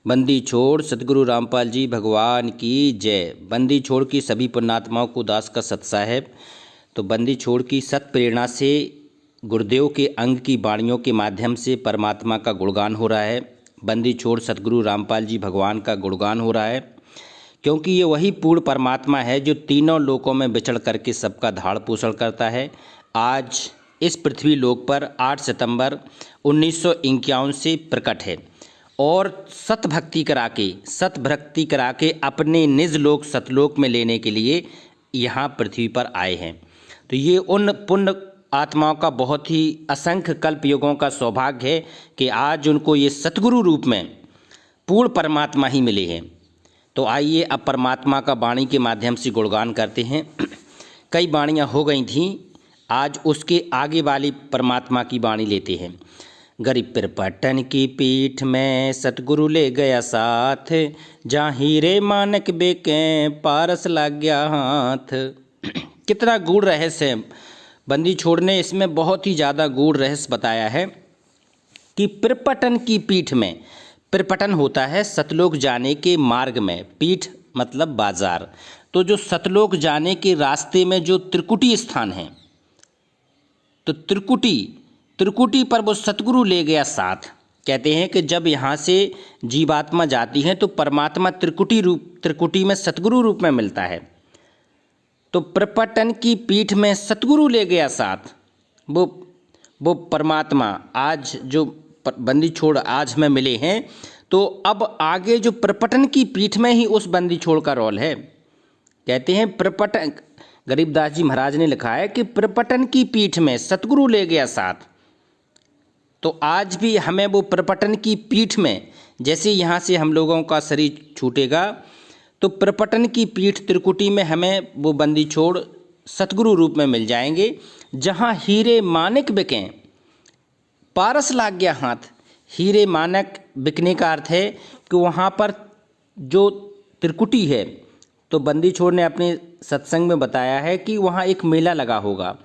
बंदी छोड़ सतगुरु रामपाल जी भगवान की जय। बंदी छोड़ की सभी पुण्यात्माओं को दास का सत साहेब। तो बंदी छोड़ की सत प्रेरणा से गुरुदेव के अंग की वाणियों के माध्यम से परमात्मा का गुणगान हो रहा है। बंदी छोड़ सतगुरु रामपाल जी भगवान का गुणगान हो रहा है, क्योंकि ये वही पूर्ण परमात्मा है जो तीनों लोकों में विचरण करके सबका धाड़ पोषण करता है। आज इस पृथ्वी लोक पर 8 सितंबर 1951 से प्रकट है और सतभक्ति करा के अपने निज लोक सतलोक में लेने के लिए यहाँ पृथ्वी पर आए हैं। तो ये उन पुण्य आत्माओं का बहुत ही असंख्य कल्प युगों का सौभाग्य है कि आज उनको ये सतगुरु रूप में पूर्ण परमात्मा ही मिले हैं। तो आइए अब परमात्मा का वाणी के माध्यम से गुणगान करते हैं। कई वाणियाँ हो गई थीं, आज उसके आगे वाली परमात्मा की वाणी लेते हैं। गरीब पटन की पीठ में सतगुरु ले गया साथ, जहाँ हीरे मानक बेके पारस लग गया हाथ। कितना गूढ़ रहस्य है। बंदी छोड़ने इसमें बहुत ही ज़्यादा गूढ़ रहस्य बताया है कि पिरपटन की पीठ में, पिरपटन होता है सतलोक जाने के मार्ग में, पीठ मतलब बाजार। तो जो सतलोक जाने के रास्ते में जो त्रिकुटी स्थान है, तो त्रिकुटी पर वो सतगुरु ले गया साथ। कहते हैं कि जब यहाँ से जीवात्मा जाती है तो परमात्मा त्रिकुटी में सतगुरु रूप में मिलता है। तो प्रपटन की पीठ में सतगुरु ले गया साथ। वो परमात्मा आज जो बंदी छोड़ आज हमें मिले हैं, तो अब आगे जो प्रपटन की पीठ में ही उस बंदी छोड़ का रोल है। कहते हैं प्रपटन, गरीबदास जी महाराज ने लिखा है कि प्रपटन की पीठ में सतगुरु ले गया साथ। तो आज भी हमें वो प्रपटन की पीठ में, जैसे यहाँ से हम लोगों का शरीर छूटेगा तो प्रपटन की पीठ त्रिकुटी में हमें वो बंदी छोड़ सतगुरु रूप में मिल जाएंगे, जहाँ हीरे मानक बिकें पारस लाग गया हाथ। हीरे मानक बिकने का अर्थ है कि वहाँ पर जो त्रिकुटी है, तो बंदी छोड़ ने अपने सत्संग में बताया है कि वहाँ एक मेला लगा होगा।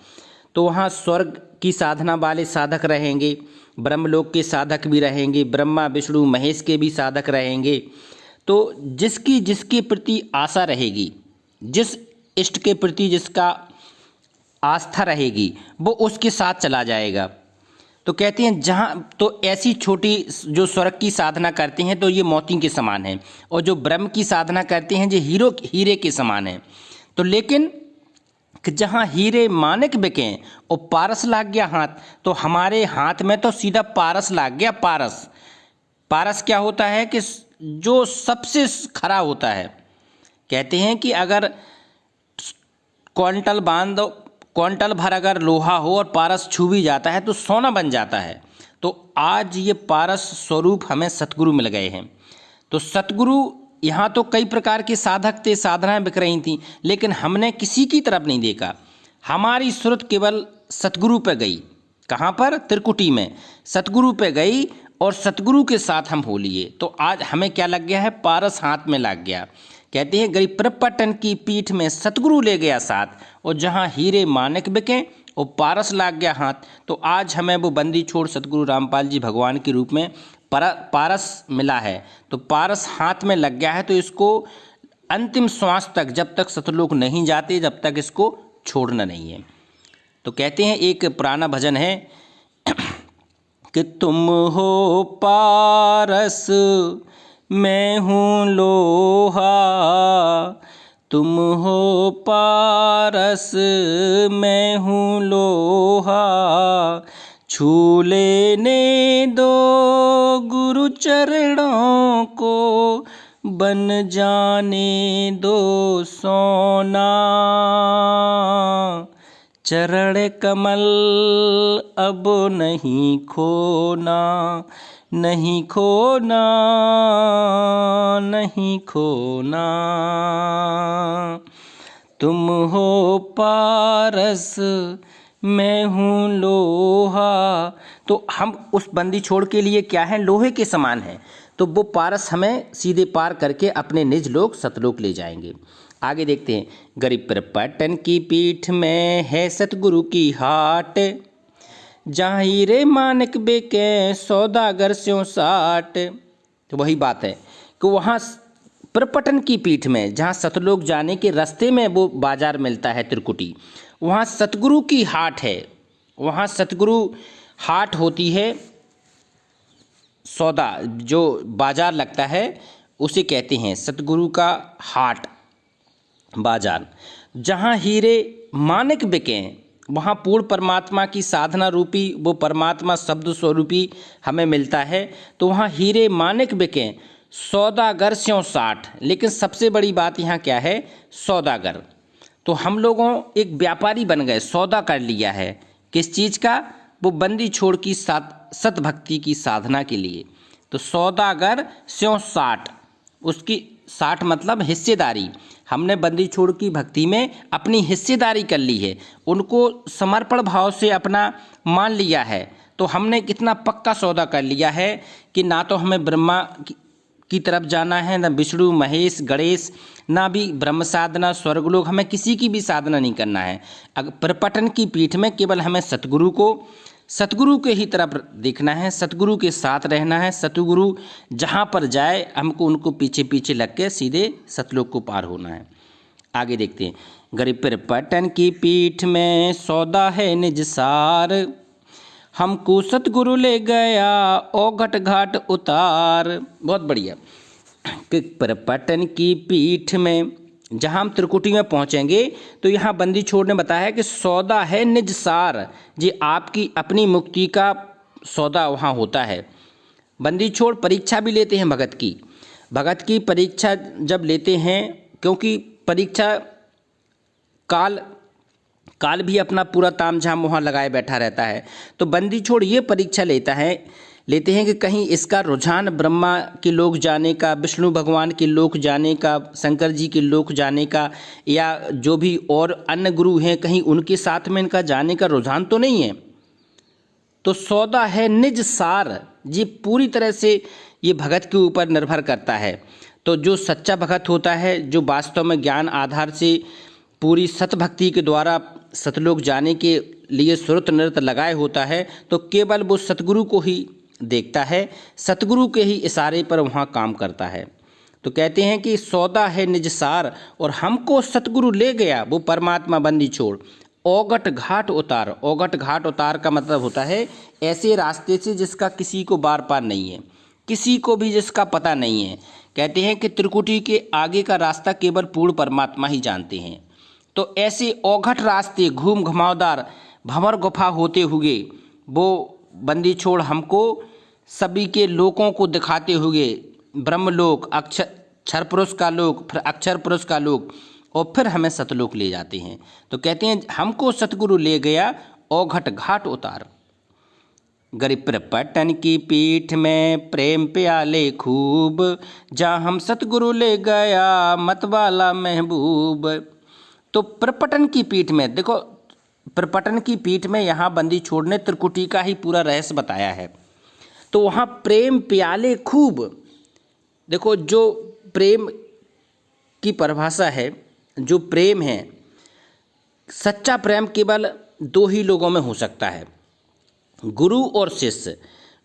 तो वहाँ स्वर्ग की साधना वाले साधक रहेंगे, ब्रह्मलोक के साधक भी रहेंगे, ब्रह्मा विष्णु महेश के भी साधक रहेंगे। तो जिसके प्रति आशा रहेगी, जिस इष्ट के प्रति जिसका आस्था रहेगी, वो उसके साथ चला जाएगा। तो कहते हैं जहाँ तो ऐसी छोटी जो स्वर्ग की साधना करते हैं तो ये मोती के समान है, और जो ब्रह्म की साधना करते हैं जो हीरे के समान है। तो लेकिन जहाँ हीरे मानक बिकें और पारस लाग गया हाथ, तो हमारे हाथ में तो सीधा पारस लाग गया। पारस क्या होता है कि जो सबसे खरा होता है। कहते हैं कि अगर क्वांटल भर अगर लोहा हो और पारस छू भी जाता है तो सोना बन जाता है। तो आज ये पारस स्वरूप हमें सतगुरु मिल गए हैं। तो सतगुरु, यहाँ तो कई प्रकार के साधक थे, साधनाएं बिक रही थीं, लेकिन हमने किसी की तरफ नहीं देखा। हमारी सुरत केवल सतगुरु पे गई। कहाँ पर? त्रिकुटी में सतगुरु पे गई और सतगुरु के साथ हम हो लिए। तो आज हमें क्या लग गया है? पारस हाथ में लग गया। कहते हैं गरीब प्रपटन की पीठ में सतगुरु ले गया साथ, और जहाँ हीरे मानक बिके और पारस लाग गया हाथ। तो आज हमें वो बंदी छोड़ सतगुरु रामपाल जी भगवान के रूप में पारस मिला है। तो पारस हाथ में लग गया है, तो इसको अंतिम श्वास तक, जब तक सतलोक नहीं जाते, जब तक इसको छोड़ना नहीं है। तो कहते हैं एक पुराना भजन है कि तुम हो पारस मैं हूँ लोहा, तुम हो पारस मैं हूँ लोहा, छू लेने दो गुरु चरणों को, बन जाने दो सोना, चरण कमल अब नहीं खोना, नहीं खोना, नहीं खोना, तुम हो पारस मैं हूँ लोहा। तो हम उस बंदी छोड़ के लिए क्या है? लोहे के समान है। तो वो पारस हमें सीधे पार करके अपने निज लोक सतलोक ले जाएंगे। आगे देखते हैं। गरीब प्रपटन की पीठ में है सतगुरु की हाट, जहाँ हीरे मानक बेके सौदागर स्यों साट। तो वही बात है कि वहाँ प्रपटन की पीठ में, जहाँ सतलोक जाने के रास्ते में वो बाजार मिलता है त्रिकुटी, वहाँ सतगुरु की हाट है। वहाँ सतगुरु हाट होती है, सौदा जो बाजार लगता है उसे कहते हैं सतगुरु का हाट बाजार। जहाँ हीरे माणिक बिकें, वहाँ पूर्ण परमात्मा की साधना रूपी वो परमात्मा शब्द स्वरूपी हमें मिलता है। तो वहाँ हीरे माणिक बिकें, सौदागर स्यों साठ। लेकिन सबसे बड़ी बात यहाँ क्या है? सौदागर। तो हम लोगों एक व्यापारी बन गए, सौदा कर लिया है किस चीज़ का? वो बंदी छोड़ की सत भक्ति की साधना के लिए। तो सौदागर स्यों साठ, उसकी 60 मतलब हिस्सेदारी। हमने बंदी छोड़ की भक्ति में अपनी हिस्सेदारी कर ली है, उनको समर्पण भाव से अपना मान लिया है। तो हमने कितना पक्का सौदा कर लिया है कि ना तो हमें ब्रह्मा की तरफ जाना है, ना विष्णु महेश गणेश, ना भी ब्रह्म साधना स्वर्गलोक, हमें किसी की भी साधना नहीं करना है। अगर प्रपटन की पीठ में केवल हमें सतगुरु के ही तरफ देखना है, सतगुरु के साथ रहना है। सतगुरु जहाँ पर जाए हमको उनको पीछे पीछे लग के सीधे सतलोक को पार होना है। आगे देखते हैं। गरीब प्रपटन की पीठ में सौदा है निज सार, हमको सतगुरु ले गया ओ घट घाट उतार। बहुत बढ़िया। कि प्रपटन की पीठ में जहाँ हम त्रिकुटी में पहुँचेंगे तो यहाँ बंदी छोड़ ने बताया है कि सौदा है निज सार, जी आपकी अपनी मुक्ति का सौदा वहाँ होता है। बंदी छोड़ परीक्षा भी लेते हैं भगत की परीक्षा जब लेते हैं, क्योंकि परीक्षा काल भी अपना पूरा तामझाम वहाँ लगाए बैठा रहता है। तो बंदी छोड़ ये परीक्षा लेते हैं कि कहीं इसका रुझान ब्रह्मा के लोक जाने का, विष्णु भगवान के लोक जाने का, शंकर जी के लोक जाने का, या जो भी और अन्य गुरु हैं कहीं उनके साथ में इनका जाने का रुझान तो नहीं है। तो सौदा है निज सार, ये पूरी तरह से ये भगत के ऊपर निर्भर करता है। तो जो सच्चा भगत होता है, जो वास्तव में ज्ञान आधार से पूरी सतभक्ति के द्वारा सतलोक जाने के लिए सुरत नृत्य लगाए होता है, तो केवल वो सतगुरु को ही देखता है, सतगुरु के ही इशारे पर वहाँ काम करता है। तो कहते हैं कि सौदा है निज सार और हमको सतगुरु ले गया वो परमात्मा बंदी छोड़ औगट घाट उतार। औगट घाट उतार का मतलब होता है ऐसे रास्ते से जिसका किसी को बार पार नहीं है, किसी को भी जिसका पता नहीं है। कहते हैं कि त्रिकुटी के आगे का रास्ता केवल पूर्ण परमात्मा ही जानते हैं। तो ऐसे औघट रास्ते घूम घुमावदार भंवर गुफा होते हुए वो बंदी छोड़ हमको सभी के लोकों को दिखाते हुए ब्रह्मलोक, अक्षर पुरुष का लोक, फिर अक्षर पुरुष का लोक, और फिर हमें सतलोक ले जाते हैं। तो कहते हैं हमको सतगुरु ले गया औघट घाट उतार। गरीब प्रपटन की पीठ में प्रेम प्याले खूब, जहाँ हम सतगुरु ले गया मतवाला महबूब। तो प्रपटन की पीठ में देखो, प्रपटन की पीठ में यहाँ बंदी छोड़ने त्रिकुटी का ही पूरा रहस्य बताया है। तो वहाँ प्रेम प्याले खूब, देखो जो प्रेम की परिभाषा है, जो प्रेम है, सच्चा प्रेम केवल दो ही लोगों में हो सकता है, गुरु और शिष्य।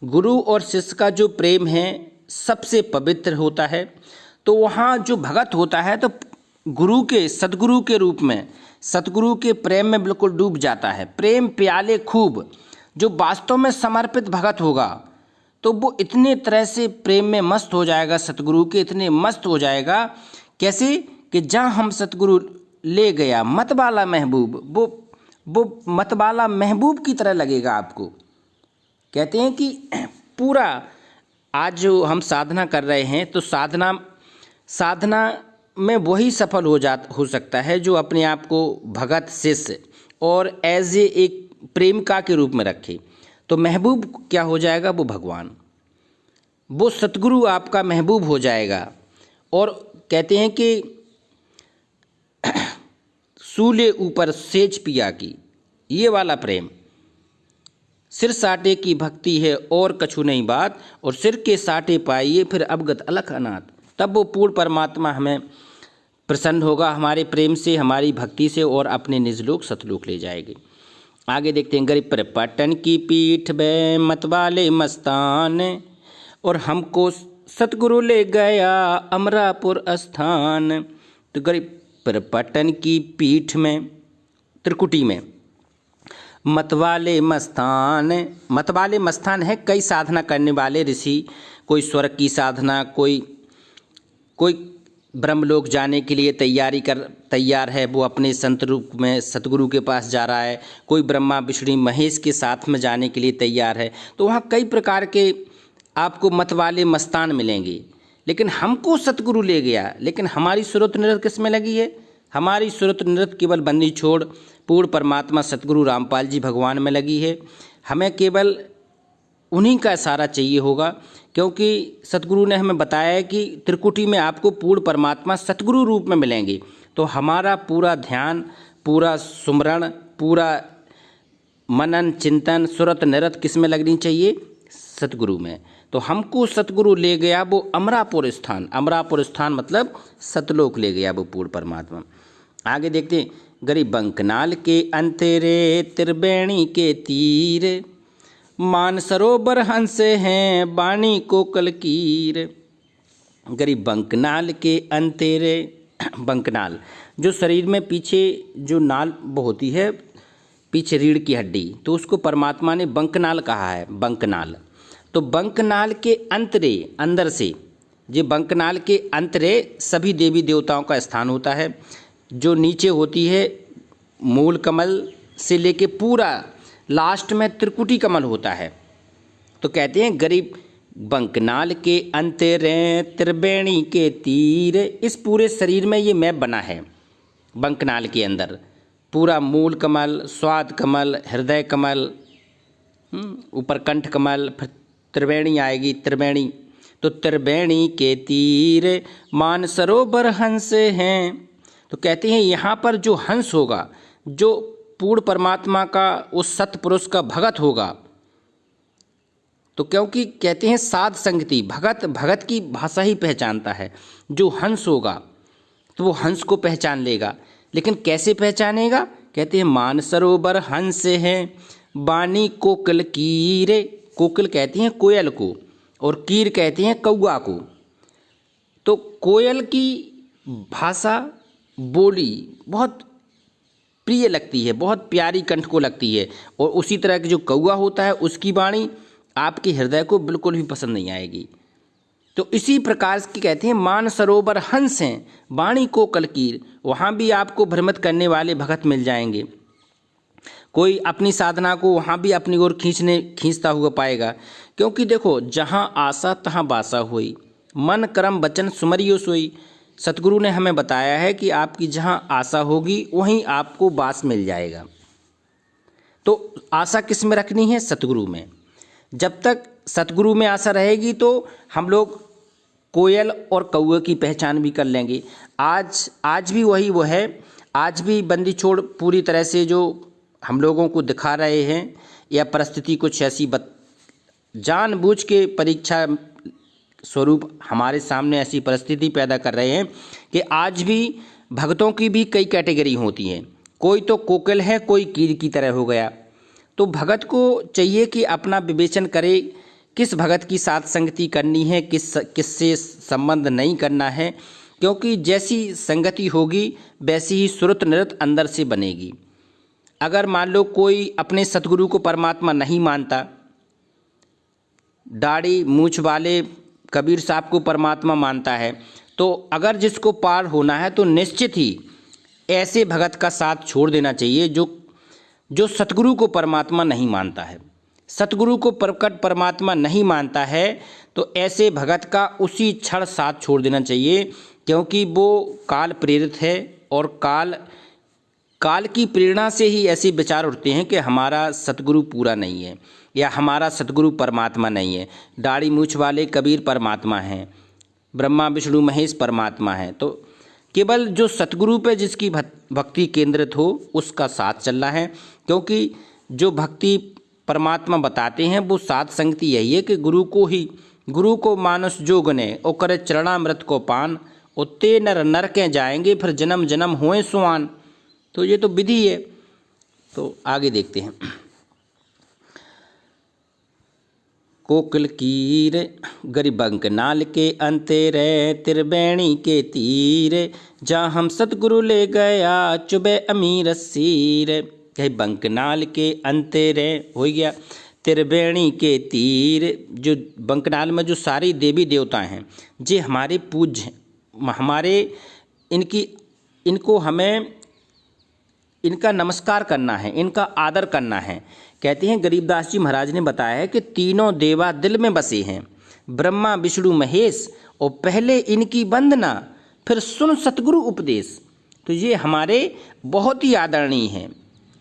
गुरु और शिष्य का जो प्रेम है सबसे पवित्र होता है। तो वहाँ जो भगत होता है तो गुरु के, सतगुरु के रूप में, सतगुरु के प्रेम में बिल्कुल डूब जाता है। प्रेम प्याले खूब, जो वास्तव में समर्पित भगत होगा तो वो इतने तरह से प्रेम में मस्त हो जाएगा, सतगुरु के इतने मस्त हो जाएगा। कैसे कि जहाँ हम सतगुरु ले गया मतवाला महबूब, वो मतवाला महबूब की तरह लगेगा आपको। कहते हैं कि पूरा आज जो हम साधना कर रहे हैं तो साधना में वही सफल हो सकता है जो अपने आप को भगत, शिष्य और एज एक प्रेमिका के रूप में रखे। तो महबूब क्या हो जाएगा? वो भगवान, वो सतगुरु आपका महबूब हो जाएगा। और कहते हैं कि सूले ऊपर सेज पिया की, ये वाला प्रेम, सिर साटे की भक्ति है और कछु नहीं बात, और सिर के साटे पाइए फिर अवगत अलख अनाथ। तब वो पूर्ण परमात्मा हमें प्रसन्न होगा हमारे प्रेम से, हमारी भक्ति से, और अपने निजलोक सतलोक ले जाएगी। आगे देखते हैं। गरीब प्रपटन की पीठ में मतवाले मस्तान, और हमको सतगुरु ले गया अमरापुर स्थान। तो गरीब परपटन की पीठ में त्रिकुटी में मतवाले मस्तान। मतवाले मस्तान है कई साधना करने वाले ऋषि, कोई स्वर्ग की साधना, कोई ब्रह्मलोक जाने के लिए तैयार है, वो अपने संत रूप में सतगुरु के पास जा रहा है। कोई ब्रह्मा विष्णु महेश के साथ में जाने के लिए तैयार है। तो वहाँ कई प्रकार के आपको मतवाले मस्तान मिलेंगे, लेकिन हमको सतगुरु ले गया। लेकिन हमारी सुरत निरत किस में लगी है? हमारी सुरत निरत केवल बंदी छोड़ पूर्ण परमात्मा सतगुरु रामपाल जी भगवान में लगी है। हमें केवल उन्हीं का इशारा चाहिए होगा, क्योंकि सतगुरु ने हमें बताया है कि त्रिकुटी में आपको पूर्ण परमात्मा सतगुरु रूप में मिलेंगे। तो हमारा पूरा ध्यान, पूरा सुमरण, पूरा मनन चिंतन सुरत निरत किस में लगनी चाहिए? सतगुरु में। तो हमको सतगुरु ले गया वो अमरापुर स्थान। अमरापुर स्थान मतलब सतलोक ले गया वो पूर्ण परमात्मा। आगे देखते हैं, गरीब बंकनाल के अंतरे त्रिवेणी के तीर, मानसरोवर हंस हैं बाणी को कलकीर। गरीब बंकनाल के अंतरे, बंकनाल जो शरीर में पीछे जो नाल होती है, पीछे रीढ़ की हड्डी, तो उसको परमात्मा ने बंकनाल कहा है, बंकनाल। तो बंकनाल के अंतरे, अंदर से, ये बंकनाल के अंतरे सभी देवी देवताओं का स्थान होता है। जो नीचे होती है मूल कमल से लेके पूरा लास्ट में त्रिकुटी कमल होता है। तो कहते हैं गरीब बंकनाल के अंतरे त्रिवेणी के तीर, इस पूरे शरीर में ये मैप बना है। बंकनाल के अंदर पूरा मूल कमल, स्वाद कमल, हृदय कमल, ऊपर कंठ कमल, फिर त्रिवेणी आएगी, त्रिवेणी। तो त्रिवेणी के तीर मानसरोवर हंस हैं। तो कहते हैं यहाँ पर जो हंस होगा, जो पूर्ण परमात्मा का उस सतपुरुष का भगत होगा, तो क्योंकि कहते हैं साध संगति, भगत की भाषा ही पहचानता है। जो हंस होगा तो वो हंस को पहचान लेगा, लेकिन कैसे पहचानेगा? कहते हैं मानसरोवर हंस है बानी कोकिल कीरे। कोकिल कहते हैं कोयल को, और कीर कहते हैं कौआ को। तो कोयल की भाषा बोली बहुत प्रिय लगती है, बहुत प्यारी कंठ को लगती है, और उसी तरह के जो कौआ होता है उसकी वाणी आपके हृदय को बिल्कुल भी पसंद नहीं आएगी। तो इसी प्रकार की कहते हैं मानसरोवर हंस हैं वाणी को कलकीर। वहाँ भी आपको भ्रमित करने वाले भगत मिल जाएंगे। कोई अपनी साधना को वहाँ भी अपनी ओर खींचता हुआ पाएगा, क्योंकि देखो जहाँ आशा तहाँ बासा हुई, मन कर्म वचन सुमरियो सोई। सतगुरु ने हमें बताया है कि आपकी जहाँ आशा होगी वहीं आपको वास मिल जाएगा। तो आशा किस में रखनी है? सतगुरु में। जब तक सतगुरु में आशा रहेगी तो हम लोग कोयल और कौए की पहचान भी कर लेंगे। आज भी वही वो है। आज भी बंदी छोड़ पूरी तरह से जो हम लोगों को दिखा रहे हैं, या परिस्थिति कुछ ऐसी जानबूझ के परीक्षा स्वरूप हमारे सामने ऐसी परिस्थिति पैदा कर रहे हैं कि आज भी भक्तों की भी कई कैटेगरी होती हैं। कोई तो कोकिल है, कोई कीर की तरह हो गया। तो भगत को चाहिए कि अपना विवेचन करे, किस भगत की साथ संगति करनी है, किससे संबंध नहीं करना है, क्योंकि जैसी संगति होगी वैसी ही सुरत निरत अंदर से बनेगी। अगर मान लो कोई अपने सतगुरु को परमात्मा नहीं मानता, दाढ़ी मूछ वाले कबीर साहब को परमात्मा मानता है, तो अगर जिसको पार होना है तो निश्चित ही ऐसे भगत का साथ छोड़ देना चाहिए जो सतगुरु को परमात्मा नहीं मानता है। सतगुरु को प्रकट परमात्मा नहीं मानता है तो ऐसे भगत का उसी क्षण साथ छोड़ देना चाहिए, क्योंकि वो काल प्रेरित है, और काल की प्रेरणा से ही ऐसे विचार उठते हैं कि हमारा सतगुरु पूरा नहीं है, या हमारा सतगुरु परमात्मा नहीं है। दाढ़ी मूछ वाले कबीर परमात्मा हैं, ब्रह्मा विष्णु महेश परमात्मा हैं। तो केवल जो सतगुरु पे जिसकी भक्ति केंद्रित हो उसका साथ चलना है, क्योंकि जो भक्ति परमात्मा बताते हैं वो साथ संगति यही है कि गुरु को मानस जो गने और करे चरणामृत को पान, उत्ते नर के जाएंगे फिर जन्म जन्म होए सुआन। तो ये तो विधि है। तो आगे देखते हैं। कोकिल कीर, गरिबंक नाल के अंतेरे त्रिवेणी के तीर, जहाँ हम सतगुरु ले गया चुबे अमीर सीर। कहीं बंकनाल के अंतेरे हो गया, त्रिवेणी के तीर। जो बंकनाल में जो सारी देवी देवता हैं, जे हमारे पूज्य, हमारे इनको हमें इनका नमस्कार करना है, इनका आदर करना है। कहते हैं गरीबदास जी महाराज ने बताया है कि तीनों देवा दिल में बसे हैं, ब्रह्मा विष्णु महेश, और पहले इनकी वंदना फिर सुन सतगुरु उपदेश। तो ये हमारे बहुत ही आदरणीय हैं,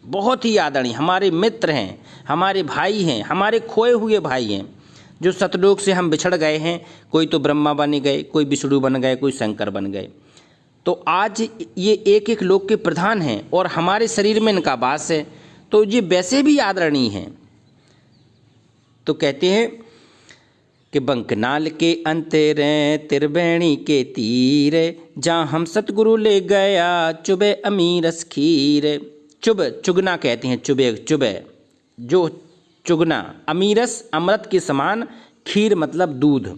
बहुत ही आदरणीय हमारे मित्र हैं, हमारे भाई हैं, हमारे खोए हुए भाई हैं, जो सतलोक से हम बिछड़ गए हैं। कोई तो ब्रह्मा बन गए, कोई विष्णु बन गए, कोई शंकर बन गए। तो आज ये एक एक लोक के प्रधान हैं और हमारे शरीर में इनका वास है, तो ये वैसे भी आदरणीय हैं। तो कहते हैं कि बंकनाल के अंतेरे त्रिवेणी के तीर, जहाँ हम सतगुरु ले गया चुबे अमीरस खीर। चुब चुगना कहते हैं, चुबे जो चुगना, अमीरस अमृत के समान, खीर मतलब दूध।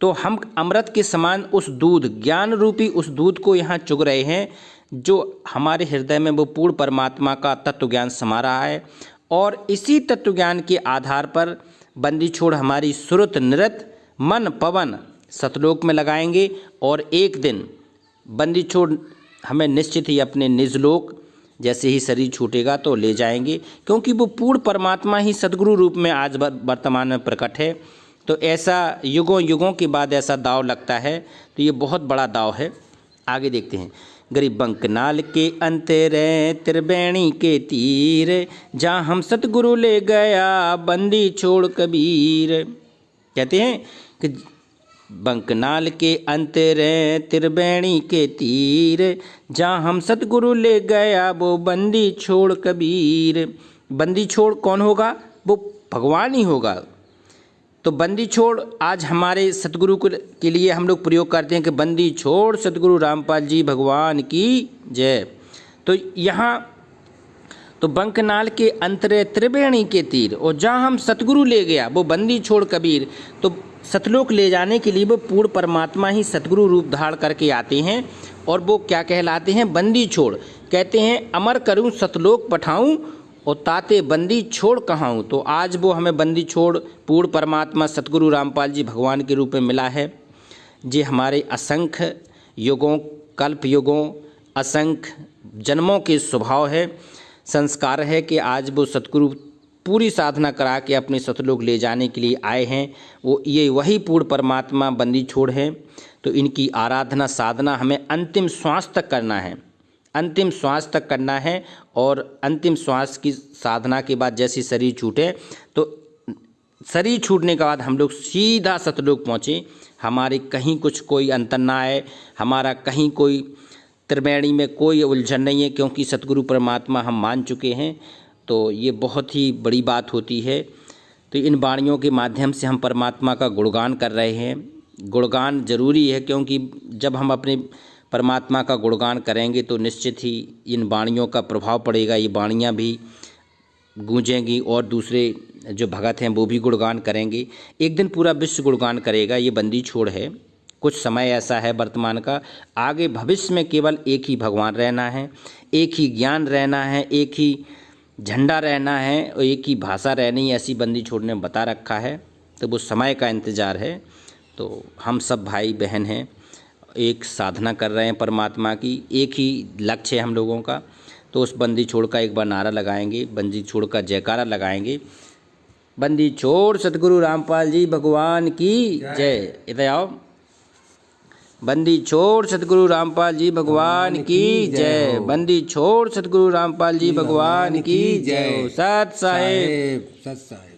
तो हम अमृत के समान उस दूध, ज्ञान रूपी उस दूध को यहाँ चुग रहे हैं, जो हमारे हृदय में वो पूर्ण परमात्मा का तत्व ज्ञान समा रहा है। और इसी तत्व ज्ञान के आधार पर बंदी छोड़ हमारी सुरत नृत मन पवन सतलोक में लगाएंगे, और एक दिन बंदी छोड़ हमें निश्चित ही अपने निजलोक, जैसे ही शरीर छूटेगा तो ले जाएंगे, क्योंकि वो पूर्ण परमात्मा ही सद्गुरु रूप में आज वर्तमान में प्रकट है। तो ऐसा युगों युगों के बाद ऐसा दाव लगता है, तो ये बहुत बड़ा दाव है। आगे देखते हैं। गरिबंकनाल के अंतेरे त्रिवेणी के तीर, जहाँ हम सतगुरु ले गया बंदी छोड़ कबीर। कहते हैं कि बंकनाल के अंतेरे त्रिवेणी के तीर, जहाँ हम सतगुरु ले गया वो बंदी छोड़ कबीर। बंदी छोड़ कौन होगा? वो भगवान ही होगा। तो बंदी छोड़ आज हमारे सतगुरु के लिए हम लोग प्रयोग करते हैं कि बंदी छोड़ सतगुरु रामपाल जी भगवान की जय। तो यहाँ तो बंकनाल के अंतरे त्रिवेणी के तीर, और जहाँ हम सतगुरु ले गया वो बंदी छोड़ कबीर। तो सतलोक ले जाने के लिए वो पूर्ण परमात्मा ही सतगुरु रूप धारण करके आते हैं, और वो क्या कहलाते हैं? बंदी छोड़। कहते हैं अमर करूं सतलोक पठाऊं, और ताते बंदी छोड़ कहाऊं। तो आज वो हमें बंदी छोड़ पूर्ण परमात्मा सतगुरु रामपाल जी भगवान के रूप में मिला है। जे हमारे असंख्य युगों, कल्प युगों, असंख्य जन्मों के स्वभाव है, संस्कार है कि आज वो सतगुरु पूरी साधना करा के अपने सतलोक ले जाने के लिए आए हैं। वो ये वही पूर्ण परमात्मा बंदी छोड़ हैं। तो इनकी आराधना साधना हमें अंतिम श्वास तक करना है, अंतिम श्वास तक करना है। और अंतिम श्वास की साधना के बाद जैसे शरीर छूटे, तो शरीर छूटने के बाद हम लोग सीधा सतलोक पहुँचे। हमारे कहीं कुछ कोई अंतर ना आए, हमारा कहीं कोई त्रिवेणी में कोई उलझन नहीं है, क्योंकि सतगुरु परमात्मा हम मान चुके हैं। तो ये बहुत ही बड़ी बात होती है। तो इन वाणियों के माध्यम से हम परमात्मा का गुणगान कर रहे हैं। गुणगान जरूरी है, क्योंकि जब हम अपने परमात्मा का गुणगान करेंगे तो निश्चित ही इन वाणियों का प्रभाव पड़ेगा, ये वाणियाँ भी गूंजेंगी और दूसरे जो भगत हैं वो भी गुणगान करेंगे। एक दिन पूरा विश्व गुणगान करेगा। ये बंदी छोड़ है, कुछ समय ऐसा है वर्तमान का, आगे भविष्य में केवल एक ही भगवान रहना है, एक ही ज्ञान रहना है, एक ही झंडा रहना है और एक ही भाषा रहनी है, ऐसी बंदी छोड़ने में बता रखा है। तो वो समय का इंतज़ार है। तो हम सब भाई बहन हैं, एक साधना कर रहे हैं परमात्मा की, एक ही लक्ष्य है हम लोगों का। तो उस बंदी छोड़ का एक बार नारा लगाएंगे, बंदी छोड़ का जयकारा लगाएंगे। बंदी छोड़ सतगुरु रामपाल जी भगवान की जय। इधर आओ। बंदी छोड़ सतगुरु रामपाल जी भगवान की जय। बंदी छोड़ सतगुरु रामपाल जी भगवान की जय। सत साहेब।